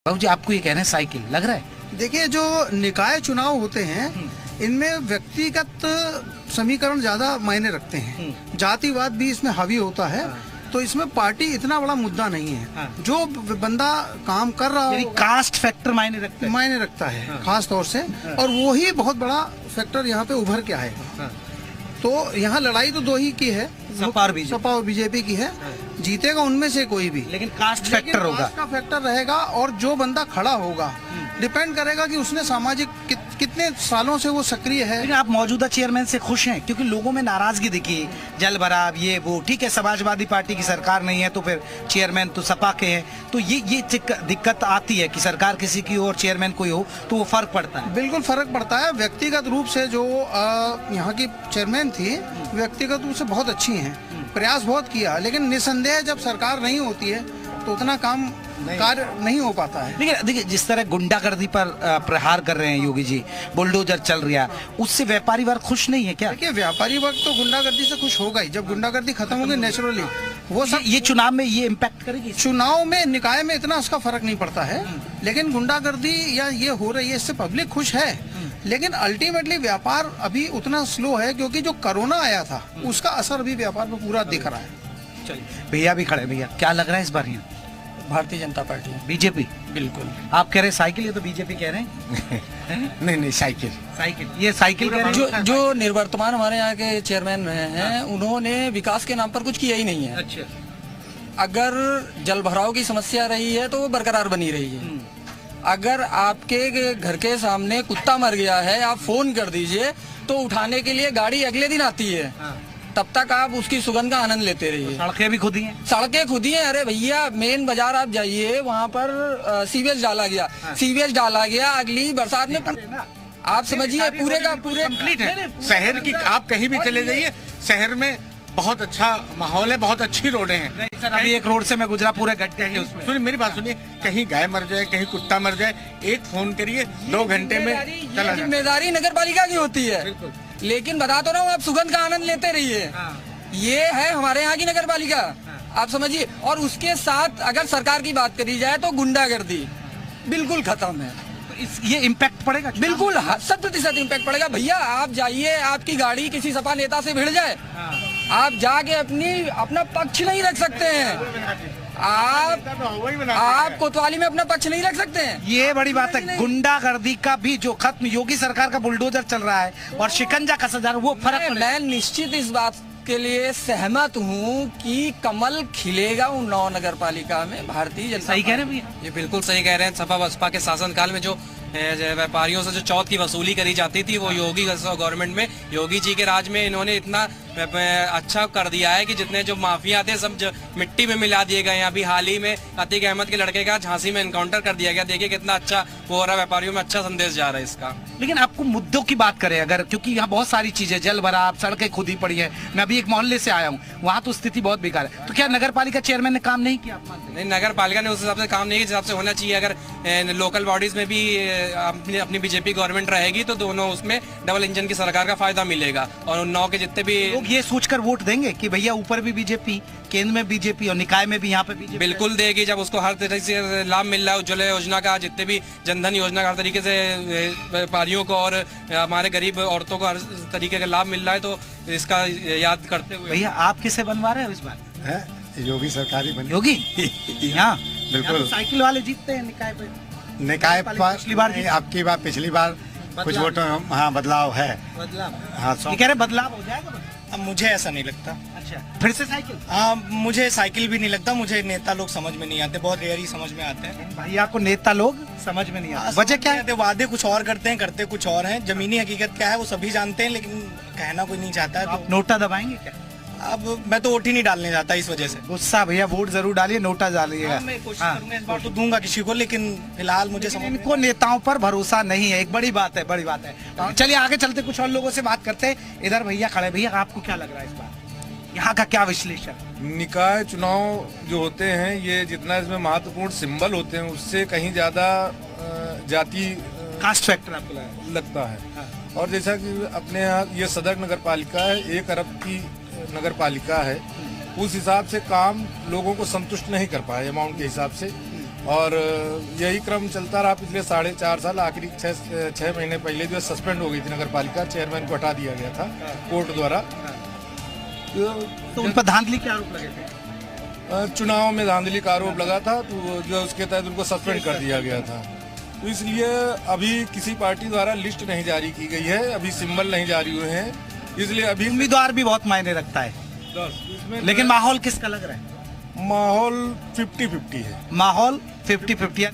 बाबू जी आपको ये कहना है साइकिल लग रहा है? देखिए, जो निकाय चुनाव होते हैं इनमें व्यक्तिगत समीकरण ज्यादा मायने रखते हैं, जातिवाद भी इसमें हावी होता है। तो इसमें पार्टी इतना बड़ा मुद्दा नहीं है। जो बंदा काम कर रहा हो, कास्ट फैक्टर मायने रखता है खास तौर से, और वो ही बहुत बड़ा फैक्टर यहाँ पे उभर के आएगा। तो यहाँ लड़ाई तो दो ही की है, सपा और बीजेपी की है। जीतेगा उनमें से कोई भी, लेकिन कास्ट फैक्टर होगा, कास्ट का फैक्टर रहेगा। और जो बंदा खड़ा होगा डिपेंड करेगा कि उसने सामाजिक कितने सालों से वो सक्रिय है। लेकिन आप मौजूदा चेयरमैन से खुश हैं? क्योंकि लोगों में नाराजगी दिखी, जल भराव, ये वो। ठीक है, समाजवादी पार्टी की सरकार नहीं है तो फिर चेयरमैन तो सपा के हैं, तो ये दिक्कत आती है कि सरकार किसी की हो और चेयरमैन कोई हो तो वो फर्क पड़ता है। बिल्कुल फर्क पड़ता है। व्यक्तिगत रूप से जो यहाँ की चेयरमैन थी, व्यक्तिगत रूप से बहुत अच्छी हैं, प्रयास बहुत किया, लेकिन निसंदेह जब सरकार नहीं होती है तो उतना कार्य नहीं हो पाता है। लेकिन देखिए, जिस तरह गुंडागर्दी पर प्रहार कर रहे हैं योगी जी, बुलडोजर चल रहा है, उससे व्यापारी वर्ग खुश नहीं है क्या? देखिए, व्यापारी वर्ग तो गुंडागर्दी से खुश होगा ही। जब गुंडागर्दी खत्म होगी नेचुरली, वो सब ये चुनाव में ये इम्पैक्ट करेगी? चुनाव में निकाय में इतना उसका फर्क नहीं पड़ता है, लेकिन गुंडागर्दी या ये हो रही है, इससे पब्लिक खुश है। लेकिन अल्टीमेटली व्यापार अभी उतना स्लो है क्योंकि जो कोरोना आया था उसका असर भी व्यापार में पूरा दिख रहा है। चलिए, भैया भी खड़े। भैया क्या लग रहा है इस बार? यहाँ भारतीय जनता पार्टी, बीजेपी। बिल्कुल। आप कह रहे हैं साइकिल, ये तो बीजेपी कह रहे हैं। नहीं, साइकिल। ये साइकिल कह रहे हैं। जो निवर्तमान हमारे यहाँ के चेयरमैन हैं, उन्होंने विकास के नाम पर कुछ किया ही नहीं है। अच्छा। अगर जल भराव की समस्या रही है तो वो बरकरार बनी रही है। अगर आपके घर के सामने कुत्ता मर गया है, आप फोन कर दीजिए तो उठाने के लिए गाड़ी अगले दिन आती है। तब तक आप उसकी सुगंध का आनंद लेते रहिए। सड़कें भी खुदी हैं। सड़कें खुदी हैं। अरे भैया, मेन बाजार आप जाइए, वहाँ पर सीवेज डाला गया, सीवेज डाला गया। अगली बरसात में आप समझिए पूरे का पूरे कंप्लीट है। शहर की आप कहीं भी चले जाइए, शहर में बहुत अच्छा माहौल है, बहुत अच्छी रोडें हैं। सर, अभी एक रोड से मैं गुजरा, पूरे गड्ढे हैं उसमें। सुनिए, मेरी बात सुनिए, कहीं गाय मर जाए, कहीं कुत्ता मर जाए, एक फोन करिए, 2 घंटे में चला जाए। जिम्मेदारी नगर पालिका की होती है, लेकिन बता तो रहा हूँ, आप सुगंध का आनंद लेते रहिए। ये है हमारे यहाँ की नगर पालिका, आप समझिए। और उसके साथ अगर सरकार की बात करी जाए तो गुंडागर्दी बिल्कुल खत्म है। ये इम्पैक्ट पड़ेगा? बिल्कुल 100% इम्पैक्ट पड़ेगा। भैया, आप जाइए, आपकी गाड़ी किसी सपा नेता से भिड़ जाए, आप जाके अपना पक्ष नहीं रख सकते हैं। आप कोतवाली में अपना पक्ष नहीं रख सकते हैं। ये बड़ी बात है। गुंडागर्दी का भी जो खत्म, योगी सरकार का बुलडोजर चल रहा है और शिकंजा कसा जा रहा है, वो फर्क। मैं निश्चित इस बात के लिए सहमत हूँ कि कमल खिलेगा उन 9 नगर पालिका में। भारतीय जनता सही कह रहे हैं भैया, ये बिल्कुल सही कह रहे हैं। सपा बसपा के शासनकाल में जो व्यापारियों से जो चौथ की वसूली करी जाती थी, वो योगी गवर्नमेंट में, योगी जी के राज में इन्होंने इतना अच्छा कर दिया है कि जितने जो माफिया थे सब मिट्टी में मिला दिए गए हैं। अभी हाल ही में अतीक अहमद के लड़के का झांसी में एनकाउंटर कर दिया गया। देखिए कितना अच्छा वो हो रहा है, व्यापारियों में अच्छा संदेश जा रहा है इसका। लेकिन आपको मुद्दों की बात करें अगर, क्योंकि यहाँ बहुत सारी चीजें, जल भराव, सड़कें खुदी पड़ी है। मैं अभी एक मोहल्ले से आया हूँ, वहाँ तो स्थिति बहुत बेकार है। तो क्या नगर पालिका चेयरमैन ने काम नहीं किया? नहीं, नगर पालिका ने उस हिसाब से काम नहीं किया जिस हिसाब से होना चाहिए। अगर लोकल बॉडीज में भी अपनी बीजेपी गवर्नमेंट रहेगी तो दोनों उसमें डबल इंजन की सरकार का फायदा मिलेगा। और 9 के जितने भी लोग ये सोचकर वोट देंगे कि भैया ऊपर भी बीजेपी, केंद्र में बीजेपी और निकाय में भी यहाँ पे बीजेपी, बिल्कुल देगी। जब उसको हर तरीके से लाभ मिल रहा है, उज्ज्वला योजना का, जितने भी जनधन योजना का हर तरीके से व्यापारियों को और हमारे गरीब औरतों को हर तरीके का लाभ मिल रहा है, तो इसका याद करते हुए। भैया, आप किसे बनवा रहे हो इस बार? योगी सरकारी बनी। योगी? यहाँ बिल्कुल साइकिल वाले जीतते हैं निकाय पे। निकाय पिछली बार आपकी बार, पिछली बार कुछ वोटों, हाँ, बदलाव है। हाँ, ये कह रहे बदलाव हो जाएगा? अब मुझे ऐसा नहीं लगता। अच्छा, फिर से साइकिल? मुझे साइकिल भी नहीं लगता। मुझे नेता लोग समझ में नहीं आते, बहुत रेयर ही समझ में आते हैं। भैया को नेता लोग समझ में नहीं आते, वजह क्या है? वादे कुछ और करते हैं, करते कुछ और हैं। जमीनी हकीकत क्या है वो सभी जानते हैं, लेकिन कहना कोई नहीं चाहता है। आप नोटा दबाएंगे क्या? अब मैं तो वोट ही नहीं डालने जाता इस वजह से। गुस्सा भैया, वोट जरूर डालिए, नोटा डालिएगा। मैं कोशिश करूंगा इस बार तो दूंगा किसी को, लेकिन फिलहाल मुझे समझ इनको नेताओं पर भरोसा नहीं है। एक बड़ी बात है, बड़ी बात है। चलिए आगे चलते, कुछ और लोगों से बात करते हैं। इधर भैया खड़े। भैया, आपको क्या लग रहा है इस बार? यहाँ का क्या विश्लेषण? निकाय चुनाव जो होते हैं, ये जितना इसमें महत्वपूर्ण सिंबल होते हैं उससे कहीं ज्यादा जाति कास्ट फैक्टर आपको लगता है। और जैसा कि अपने यहाँ ये सदर नगर पालिका है, 1 अरब की नगर पालिका है, उस हिसाब से काम लोगों को संतुष्ट नहीं कर पाए अमाउंट के हिसाब से। और यही क्रम चलता रहा पिछले 4.5 साल। आखिरी 6 महीने पहले जो सस्पेंड हो गई थी नगर पालिका, चेयरमैन को हटा दिया गया था कोर्ट द्वारा। तो उन पर धांधली के आरोप लगे थे, चुनाव में धांधली का आरोप लगा था, तो जो उसके तहत उनको सस्पेंड कर दिया गया था। तो इसलिए अभी किसी पार्टी द्वारा लिस्ट नहीं जारी की गई है, अभी सिंबल नहीं जारी हुए हैं, इसलिए अभी उम्मीदवार भी बहुत मायने रखता है। इसमें लेकिन माहौल किसका लग रहा है? माहौल 50-50 है। माहौल 50-50 है।